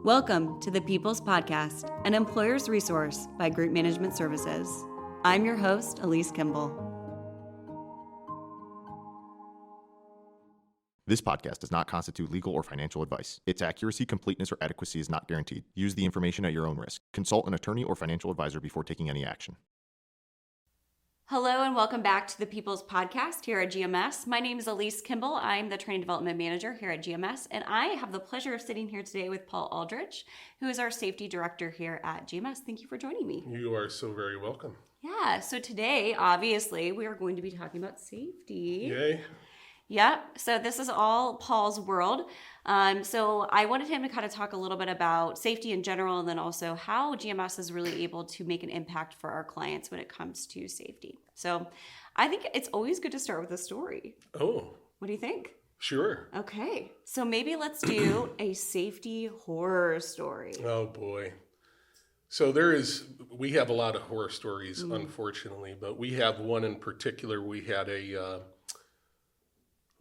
Welcome to the People's Podcast, an employer's resource by Group Management Services. I'm your host, Alyse Kimble. This podcast does not constitute legal or financial advice. Its accuracy, completeness, or adequacy is not guaranteed. Use the information at your own risk. Consult an attorney or financial advisor before taking any action. Hello and welcome back to the People's Podcast here at GMS. My name is Alyse Kimble. I'm the Training Development Manager here at GMS, and I have the pleasure of sitting here today with Paul Aldrich, who is our Safety Director here at GMS. Thank you for joining me. You are so very welcome. Yeah, so today, obviously, we are going to be talking about safety. Yay. Yeah, so this is all Paul's world. So I wanted him to kind of talk a little bit about safety in general and then also how GMS is really able to make an impact for our clients when it comes to safety. So I think it's always good to start with a story. Oh. What do you think? Sure. Okay, so maybe let's do a safety horror story. Oh, boy. So we have a lot of horror stories, unfortunately, but we have one in particular. We had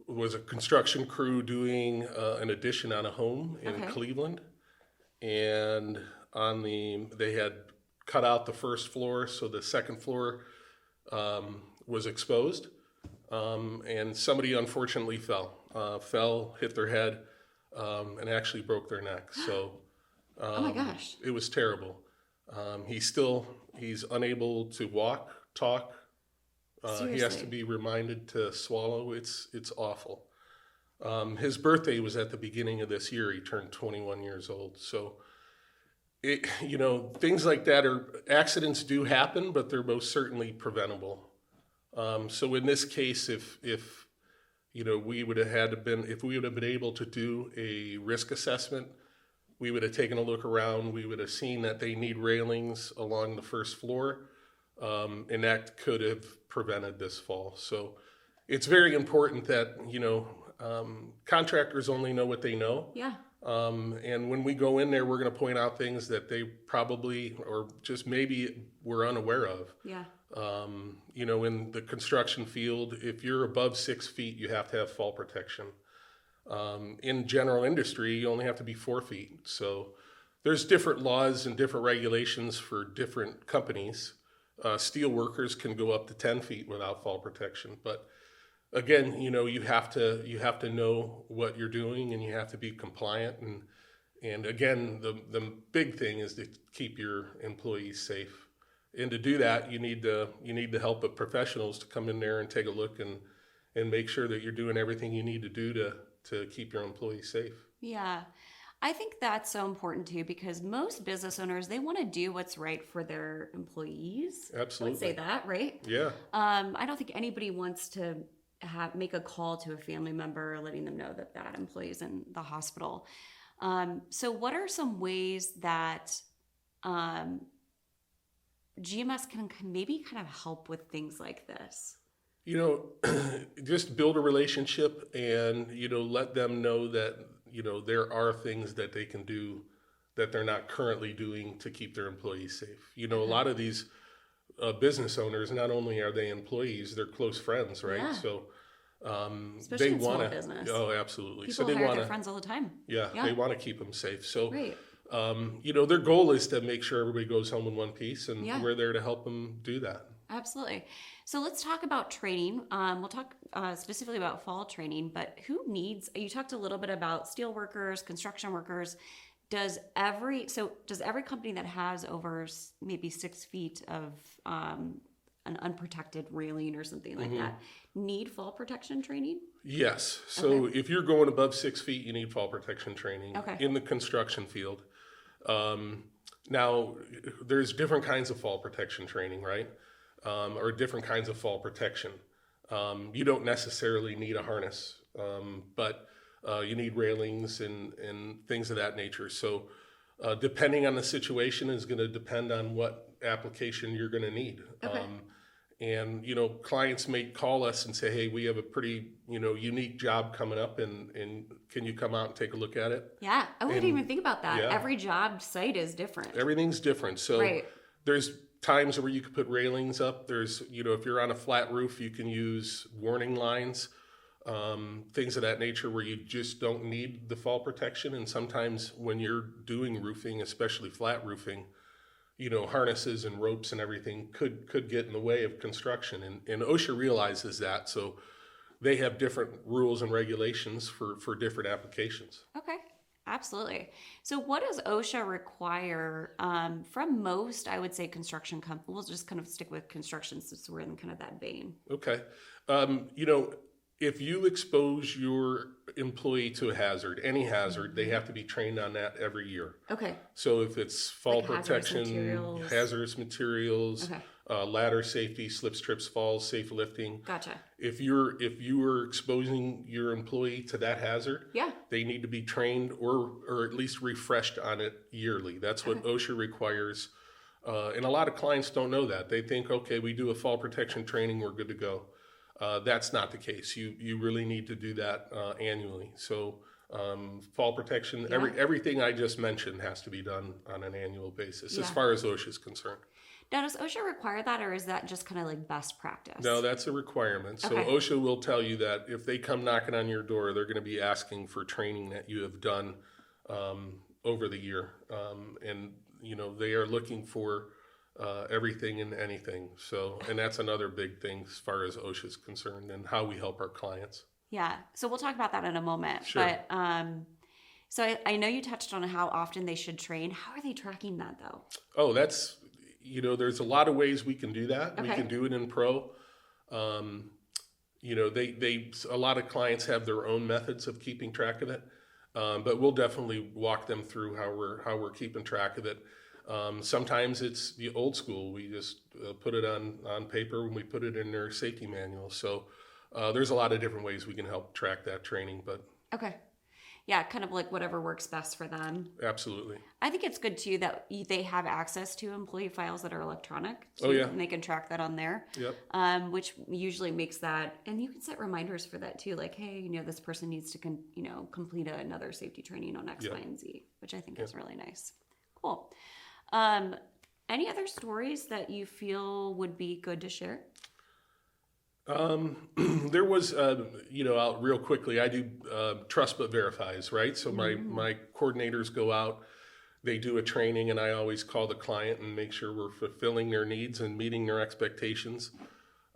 was a construction crew doing an addition on a home in Cleveland, and they had cut out the first floor, so the second floor was exposed, and somebody unfortunately fell, hit their head, and actually broke their neck. So oh my gosh, it was terrible. He's unable to walk, talk. He has to be reminded to swallow. It's awful. His birthday was at the beginning of this year. He turned 21 years old. So, things like that accidents do happen, but they're most certainly preventable. So in this case, if we would have been able to do a risk assessment, we would have taken a look around. We would have seen that they need railings along the first floor. And that could have prevented this fall. So it's very important that, contractors only know what they know. Yeah. And when we go in there, we're going to point out things that they probably or just maybe were unaware of. Yeah. In the construction field, if you're above 6 feet, you have to have fall protection. In general industry, you only have to be 4 feet. So there's different laws and different regulations for different companies. Steel workers can go up to 10 feet without fall protection. But again, you have to know what you're doing and you have to be compliant. And again, the big thing is to keep your employees safe. And to do that, you need the help of professionals to come in there and take a look and make sure that you're doing everything you need to do to keep your employees safe. Yeah. I think that's so important too, because most business owners, they want to do what's right for their employees. Absolutely. Let's say that, right? Yeah. I don't think anybody wants to make a call to a family member letting them know that employee is in the hospital. So what are some ways that GMS can maybe kind of help with things like this? Just build a relationship and, let them know that, there are things that they can do that they're not currently doing to keep their employees safe. A lot of these business owners, not only are they employees, they're close friends, right? Yeah. So especially they in want small business. Oh, absolutely. People so they hire their friends all the time. Yeah, they want to keep them safe. So, right. Their goal is to make sure everybody goes home in one piece, and we're there to help them do that. Absolutely. So let's talk about training. We'll talk specifically about fall training, but you talked a little bit about steel workers, construction workers. Does every company that has over maybe 6 feet of an unprotected railing or something like that need fall protection training? Yes. So if you're going above 6 feet, you need fall protection training in the construction field. Now, there's different kinds of fall protection training, right? Or different kinds of fall protection. You don't necessarily need a harness, but you need railings and things of that nature. So depending on the situation is going to depend on what application you're going to need. And, clients may call us and say, hey, we have a pretty, unique job coming up and can you come out and take a look at it? Yeah, I wouldn't even think about that. Yeah. Every job site is different. Everything's different. So there's times where you could put railings up. There's, if you're on a flat roof, you can use warning lines. things of that nature where you just don't need the fall protection. And sometimes when you're doing roofing, especially flat roofing, harnesses and ropes and everything could get in the way of construction. And OSHA realizes that. So they have different rules and regulations for different applications. Okay, absolutely. So what does OSHA require from most, I would say, construction companies? We'll just kind of stick with construction since we're in kind of that vein. Okay. If you expose your employee to a hazard, any hazard, they have to be trained on that every year. Okay. So if it's fall Like protection, hazardous materials, Okay. ladder safety, slips, trips, falls, safe lifting. Gotcha. If you are exposing your employee to that hazard, Yeah. they need to be trained or at least refreshed on it yearly. That's what OSHA requires. And a lot of clients don't know that. They think, okay, we do a fall protection training, we're good to go. That's not the case. You really need to do that annually. So fall protection, everything I just mentioned has to be done on an annual basis as far as OSHA is concerned. Now, does OSHA require that, or is that just kind of like best practice? No, that's a requirement. So Okay. OSHA will tell you that if they come knocking on your door, they're going to be asking for training that you have done over the year. And, they are looking for everything and anything. So, and that's another big thing as far as OSHA is concerned and how we help our clients. Yeah. So we'll talk about that in a moment. Sure. But so I know you touched on how often they should train. How are they tracking that though? Oh, that's, there's a lot of ways we can do that. Okay. We can do it in pro. A lot of clients have their own methods of keeping track of it. But we'll definitely walk them through how we're keeping track of it. Sometimes it's the old school. We just put it on paper and we put it in their safety manual. So there's a lot of different ways we can help track that training. But Okay. Yeah, kind of like whatever works best for them. absolutely. I think it's good too that they have access to employee files that are electronic. Oh, yeah. And they can track that on there. Yep. Which usually makes that, and you can set reminders for that too. Like, hey, this person needs to, complete another safety training on X, Yep. Y, and Z, which I think is really nice. Cool. Any other stories that you feel would be good to share? There was, real quickly, I do trust but verifies, right? So my coordinators go out, they do a training, and I always call the client and make sure we're fulfilling their needs and meeting their expectations.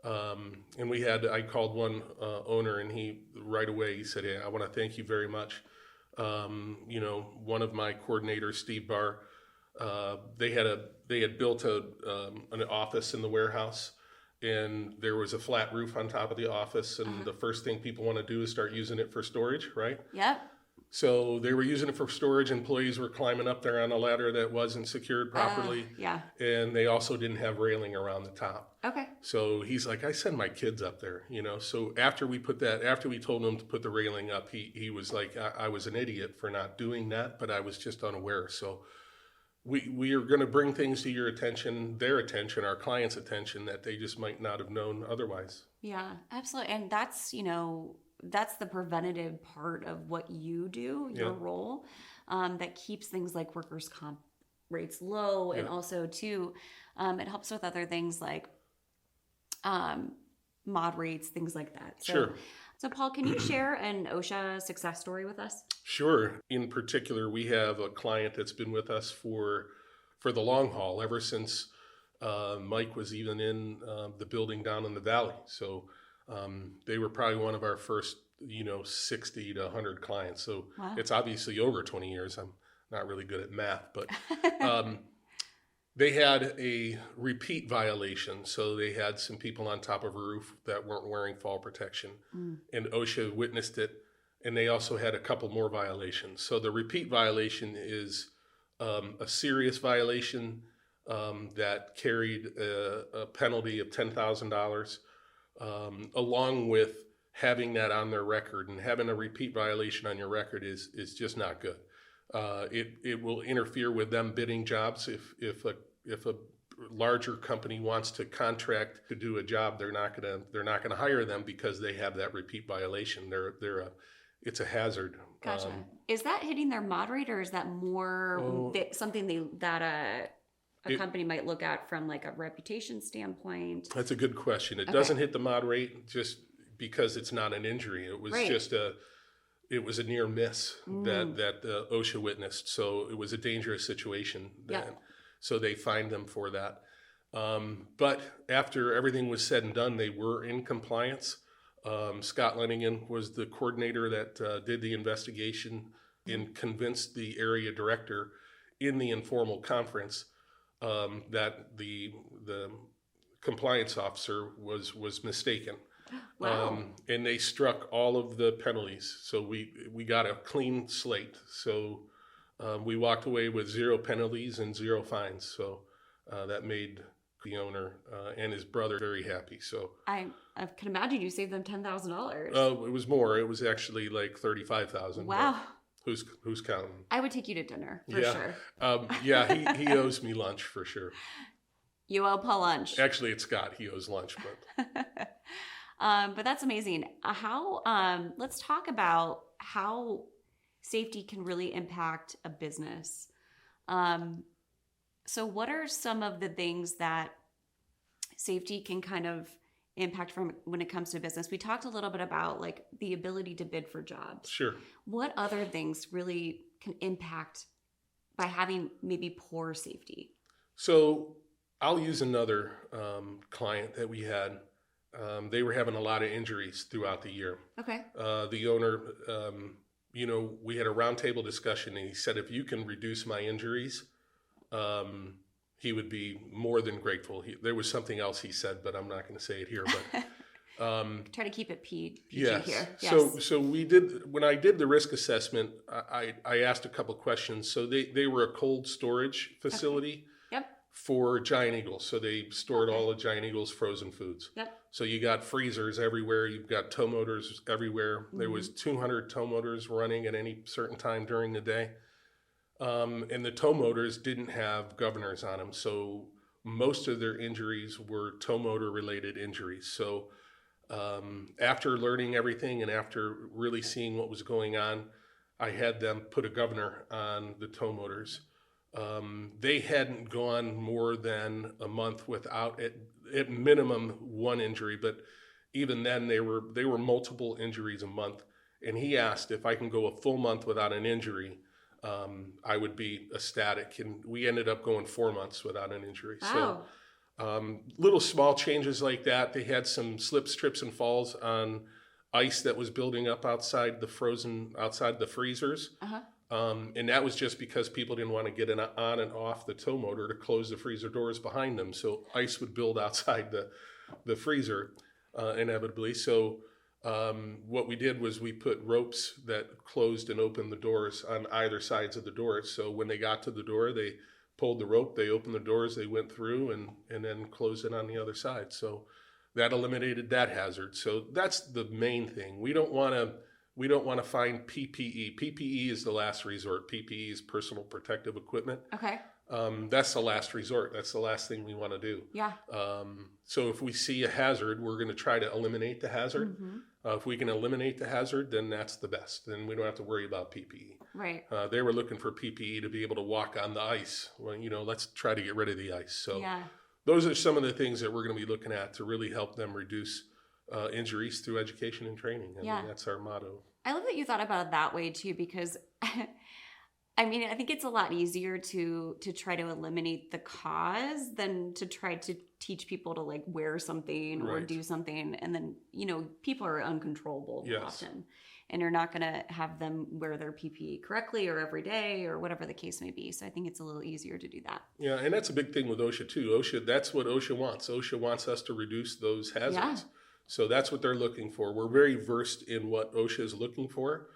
And I called one owner, and he right away, he said, "Hey, I want to thank you very much." One of my coordinators, Steve Barr, they had built an office in the warehouse. And there was a flat roof on top of the office, and the first thing people want to do is start using it for storage, right? Yep. So they were using it for storage. Employees were climbing up there on a ladder that wasn't secured properly. Yeah. And they also didn't have railing around the top. Okay. So he's like, I send my kids up there, So after we told him to put the railing up, he was like, I was an idiot for not doing that, but I was just unaware. So we are going to bring things to your attention, their attention, our clients' attention that they just might not have known otherwise. Yeah, absolutely. And that's, that's the preventative part of what you do, your role, that keeps things like workers' comp rates low. And also too, it helps with other things like mod rates, things like that. Sure. So Paul, can you share an OSHA success story with us? Sure. In particular, we have a client that's been with us for the long haul, ever since Mike was even in the building down in the valley. So they were probably one of our first, 60 to 100 clients. So It's obviously over 20 years. I'm not really good at math, but they had a repeat violation. So they had some people on top of a roof that weren't wearing fall protection, and OSHA witnessed it. And they also had a couple more violations. So the repeat violation is a serious violation that carried a penalty of $10,000, along with having that on their record. And having a repeat violation on your record is just not good. It will interfere with them bidding jobs. If a larger company wants to contract to do a job, they're not gonna hire them because they have that repeat violation. It's a hazard. Gotcha. Is that hitting their mod rate, or is that more something that a company might look at from like a reputation standpoint? That's a good question. It doesn't hit the mod rate, just because it's not an injury. It was Right. just it was a near miss that OSHA witnessed. So it was a dangerous situation. Yeah. So they fined them for that. But after everything was said and done, they were in compliance. Scott Lennigan was the coordinator that did the investigation and convinced the area director in the informal conference that the compliance officer was mistaken. Wow. And they struck all of the penalties. So we got a clean slate. So we walked away with 0 penalties and 0 fines. So that made the owner and his brother very happy. So I can imagine you saved them $10,000. it was more. It was actually like 35,000. Wow. Who's counting? I would take you to dinner for Yeah. sure. He owes me lunch for sure. You owe Paul lunch. Actually, it's Scott. He owes lunch, but But that's amazing. Let's talk about how safety can really impact a business. So what are some of the things that safety can kind of impact from when it comes to business? We talked a little bit about like the ability to bid for jobs. sure. What other things really can impact by having maybe poor safety? So I'll use another client that we had. They were having a lot of injuries throughout the year. Okay. The owner, we had a roundtable discussion, and he said, if you can reduce my injuries, he would be more than grateful. There was something else he said, but I'm not going to say it here. But Try to keep it PG yes. here. Yes. So we did, when I did the risk assessment, I asked a couple questions. So they were a cold storage facility. Yep. For giant eagles. So they stored all the giant eagles' frozen foods. Yep. So you got freezers everywhere. You've got tow motors everywhere. Mm-hmm. There was 200 tow motors running at any certain time during the day. And the tow motors didn't have governors on them. So most of their injuries were tow motor related injuries. So after learning everything and after really seeing what was going on, I had them put a governor on the tow motors. They hadn't gone more than a month without at minimum one injury, but even then they were multiple injuries a month. And he asked if I can go a full month without an injury, I would be ecstatic. And we ended up going 4 months without an injury. Wow. So little small changes like that. They had some slips, trips, and falls on ice that was building up outside the freezers. Uh-huh. And that was just because people didn't want to get on and off the tow motor to close the freezer doors behind them. So ice would build outside the freezer inevitably. So what we did was we put ropes that closed and opened the doors on either sides of the doors. So when they got to the door, they pulled the rope, they opened the doors, they went through and then closed it on the other side. So that eliminated that hazard. So that's the main thing. We don't want to find PPE. PPE is the last resort. PPE is personal protective equipment. Okay. That's the last resort. That's the last thing we want to do. Yeah. So if we see a hazard, we're going to try to eliminate the hazard. Mm-hmm. If we can eliminate the hazard, then that's the best. Then we don't have to worry about PPE. Right. They were looking for PPE to be able to walk on the ice. Well, let's try to get rid of the ice. So Yeah. those are some of the things that we're going to be looking at to really help them reduce injuries through education and training. I mean, that's our motto. I love that you thought about it that way too, because I mean, I think it's a lot easier to try to eliminate the cause than to try to teach people to like wear something or Right. do something. And then, people are uncontrollable Yes. often, and you're not going to have them wear their PPE correctly or every day or whatever the case may be. So I think it's a little easier to do that. Yeah, and that's a big thing with OSHA too. That's what OSHA wants. OSHA wants us to reduce those hazards. Yeah. So that's what they're looking for. We're very versed in what OSHA is looking for.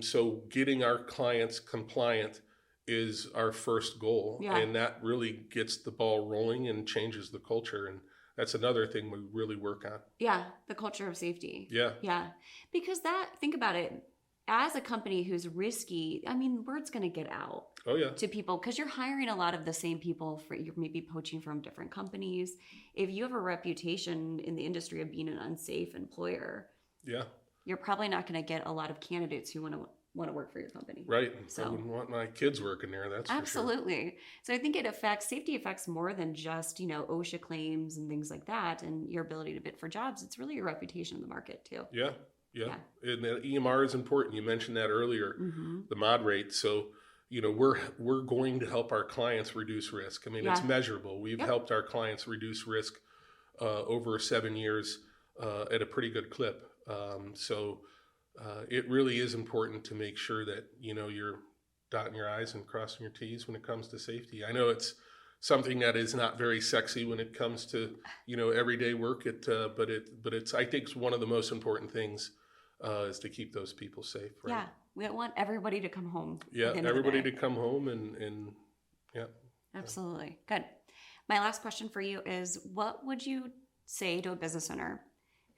So getting our clients compliant is our first goal. Yeah. And that really gets the ball rolling and changes the culture. And that's another thing we really work on. Yeah. The culture of safety. Yeah. Yeah. Because think about it, as a company who's risky, I mean, word's going to get out. Oh, yeah. To people, because you're hiring a lot of the same people you're maybe poaching from different companies. If you have a reputation in the industry of being an unsafe employer, Yeah. you're probably not going to get a lot of candidates who want to want to work for your company. Right. So. I wouldn't want my kids working there. That's Absolutely. So I think safety affects more than just, OSHA claims and things like that and your ability to bid for jobs. It's really your reputation in the market too. Yeah. And the EMR is important. You mentioned that earlier, the mod rate. So, we're going to help our clients reduce risk. I mean, it's measurable. We've helped our clients reduce risk over 7 years at a pretty good clip. So it really is important to make sure that, you're dotting your I's and crossing your T's when it comes to safety. I know it's something that is not very sexy when it comes to, everyday work. But it's I think it's one of the most important things is to keep those people safe. Right? Yeah, we want everybody to come home. Yeah, everybody to come home and yeah. Absolutely. Good. My last question for you is, what would you say to a business owner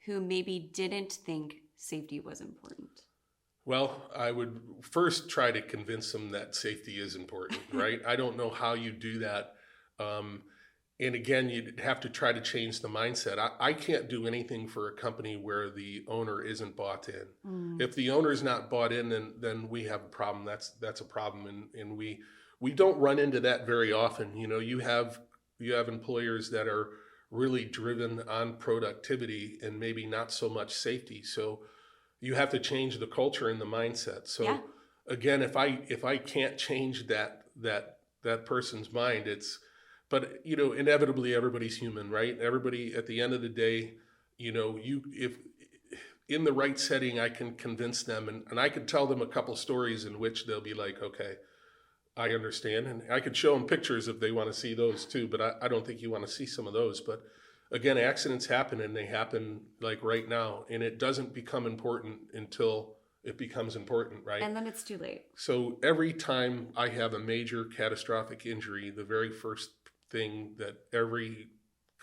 who maybe didn't think safety was important? Well, I would first try to convince them that safety is important, right? I don't know how you do that. And again, you'd have to try to change the mindset. I can't do anything for a company where the owner isn't bought in. If the owner's not bought in, then we have a problem. That's a problem. And we don't run into that very often. You have employers that are really driven on productivity and maybe not so much safety. So you have to change the culture and the mindset. So again, if I can't change that person's mind, but inevitably everybody's human, right? Everybody at the end of the day, if in the right setting, I can convince them and I could tell them a couple stories in which they'll be like, okay, I understand. And I could show them pictures if they want to see those too, but I don't think you want to see some of those. But again, accidents happen and they happen like right now, and it doesn't become important until it becomes important, right? And then it's too late. So every time I have a major catastrophic injury, the very first thing that every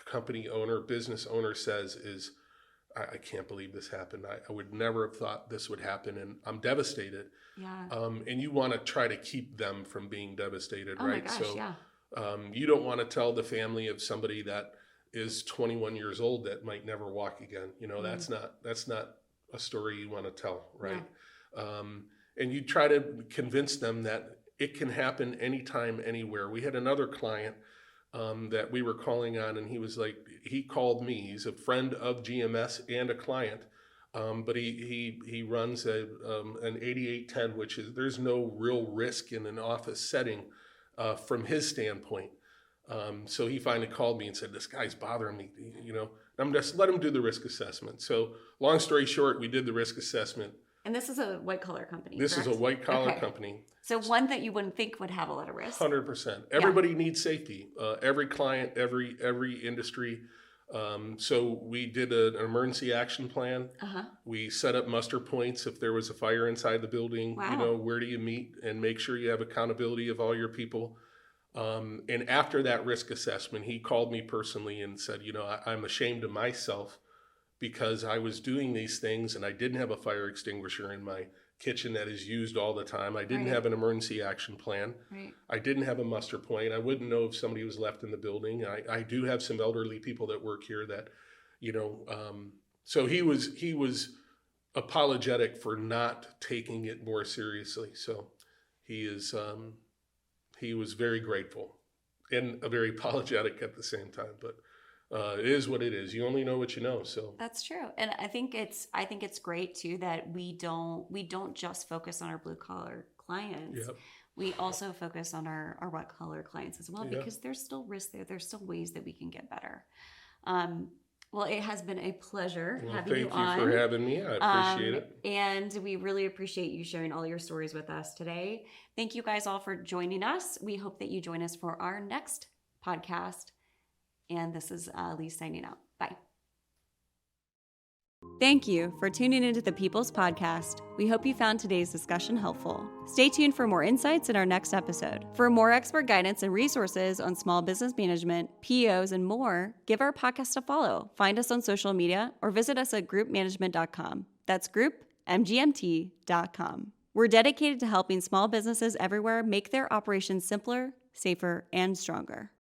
company owner, business owner says is, I can't believe this happened. I would never have thought this would happen, and I'm devastated. Yeah. And you want to try to keep them from being devastated, oh right? My gosh, so you don't want to tell the family of somebody that is 21 years old that might never walk again. That's not a story you want to tell, right? Yeah. And you try to convince them that it can happen anytime, anywhere. We had another client that we were calling on, and he called me. He's a friend of GMS and a client, but he runs an 8810, which is, there's no real risk in an office setting from his standpoint. So he finally called me and said, this guy's bothering me, I'm just let him do the risk assessment. So long story short, we did the risk assessment. And this is a white collar company. This correct? is a white collar company. So one that you wouldn't think would have a lot of risk. 100%. Everybody needs safety. Every client, every industry. So we did an emergency action plan. We set up muster points if there was a fire inside the building. Wow. Where do you meet and make sure you have accountability of all your people. And after that risk assessment, he called me personally and said, I'm ashamed of myself because I was doing these things and I didn't have a fire extinguisher in my kitchen that is used all the time. I didn't have an emergency action plan. Right. I didn't have a muster point. I wouldn't know if somebody was left in the building. I do have some elderly people that work here that, so he was apologetic for not taking it more seriously. So he was very grateful and very apologetic at the same time, but it is what it is. You only know what you know. So that's true. And I think it's great too that we don't just focus on our blue collar clients. Yep. We also focus on our white collar clients as well, because there's still risk there. There's still ways that we can get better. Well, it has been a pleasure having you on. Thank you for having me. I appreciate it. And we really appreciate you sharing all your stories with us today. Thank you guys all for joining us. We hope that you join us for our next podcast. And this is Alyse signing out. Bye. Thank you for tuning into the People's Podcast. We hope you found today's discussion helpful. Stay tuned for more insights in our next episode. For more expert guidance and resources on small business management, PEOs, and more, give our podcast a follow. Find us on social media or visit us at groupmanagement.com. That's groupmgmt.com. We're dedicated to helping small businesses everywhere make their operations simpler, safer, and stronger.